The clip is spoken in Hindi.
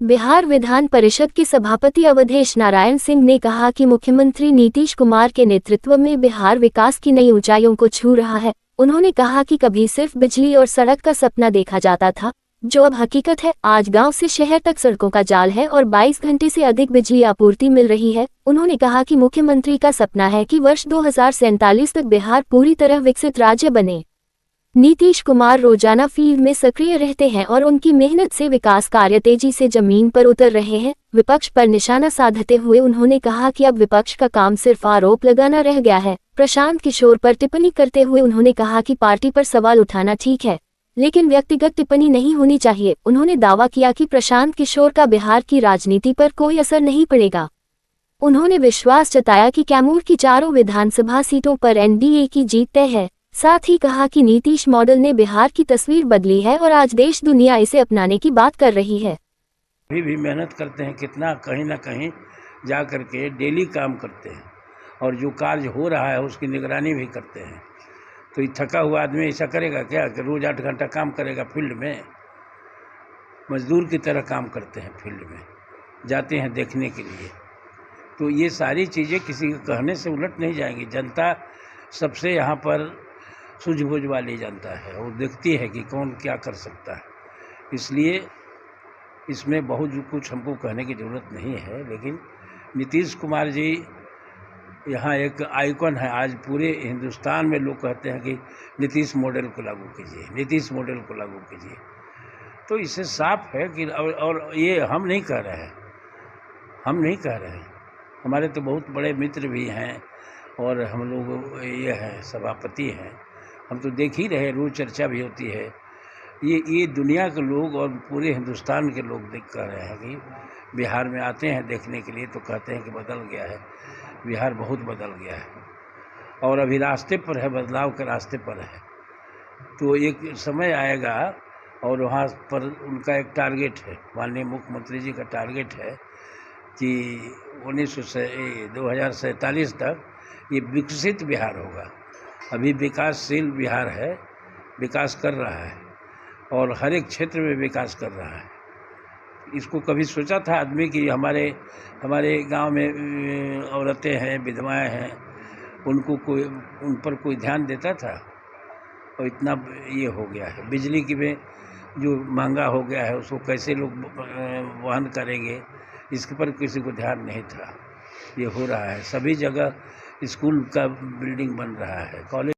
बिहार विधान परिषद के सभापति अवधेश नारायण सिंह ने कहा कि मुख्यमंत्री नीतीश कुमार के नेतृत्व में बिहार विकास की नई ऊंचाइयों को छू रहा है। उन्होंने कहा कि कभी सिर्फ बिजली और सड़क का सपना देखा जाता था, जो अब हकीकत है। आज गांव से शहर तक सड़कों का जाल है और 22 घंटे से अधिक बिजली आपूर्ति मिल रही है। उन्होंने कहा कि मुख्यमंत्री का सपना है कि वर्ष 2047 तक बिहार पूरी तरह विकसित राज्य बने। नीतीश कुमार रोजाना फील्ड में सक्रिय रहते हैं और उनकी मेहनत से विकास कार्य तेजी से जमीन पर उतर रहे हैं। विपक्ष पर निशाना साधते हुए उन्होंने कहा कि अब विपक्ष का काम सिर्फ आरोप लगाना रह गया है। प्रशांत किशोर पर टिप्पणी करते हुए उन्होंने कहा कि पार्टी पर सवाल उठाना ठीक है, लेकिन व्यक्तिगत टिप्पणी नहीं होनी चाहिए। उन्होंने दावा किया कि प्रशांत किशोर का बिहार की राजनीति पर कोई असर नहीं पड़ेगा। उन्होंने विश्वास जताया कि कैमूर की चारों विधानसभा सीटों पर एनडीए की जीत तय है। साथ ही कहा कि नीतीश मॉडल ने बिहार की तस्वीर बदली है और आज देश दुनिया इसे अपनाने की बात कर रही है। अभी भी मेहनत करते हैं, कितना कहीं ना कहीं जा कर के डेली काम करते हैं और जो कार्य हो रहा है उसकी निगरानी भी करते हैं। तो ये थका हुआ आदमी ऐसा करेगा क्या कि रोज़ 8 घंटा काम करेगा? फील्ड में मजदूर की तरह काम करते हैं, फील्ड में जाते हैं देखने के लिए। तो ये सारी चीज़ें किसी के कहने से उलट नहीं जाएंगी। जनता सबसे यहाँ पर सूझबूझ वाली जनता है, वो देखती है कि कौन क्या कर सकता है। इसलिए इसमें बहुत कुछ हमको कहने की ज़रूरत नहीं है। लेकिन नीतीश कुमार जी यहाँ एक आइकन है। आज पूरे हिंदुस्तान में लोग कहते हैं कि नीतीश मॉडल को लागू कीजिए, नीतीश मॉडल को लागू कीजिए। तो इससे साफ है कि और ये हम नहीं कह रहे हैं, हम नहीं कह रहे हैं। हमारे तो बहुत बड़े मित्र भी हैं और हम लोग ये हैं, सभापति हैं। हम तो देख ही रहे, रोज़ चर्चा भी होती है। ये दुनिया के लोग और पूरे हिंदुस्तान के लोग देख कर रहे हैं कि बिहार में आते हैं देखने के लिए तो कहते हैं कि बदल गया है, बिहार बहुत बदल गया है और अभी रास्ते पर है, बदलाव के रास्ते पर है। तो एक समय आएगा और वहाँ पर उनका एक टारगेट है, माननीय मुख्यमंत्री जी का टारगेट है कि 2047 तक ये विकसित बिहार होगा। अभी विकासशील बिहार है, विकास कर रहा है और हर एक क्षेत्र में विकास कर रहा है। इसको कभी सोचा था आदमी कि हमारे गांव में औरतें हैं, विधवाएं हैं, उन पर कोई ध्यान देता था? और इतना ये हो गया है। बिजली की में जो महंगा हो गया है उसको कैसे लोग वहन करेंगे, इसके पर किसी को ध्यान नहीं था। ये हो रहा है, सभी जगह स्कूल का बिल्डिंग बन रहा है, कॉलेज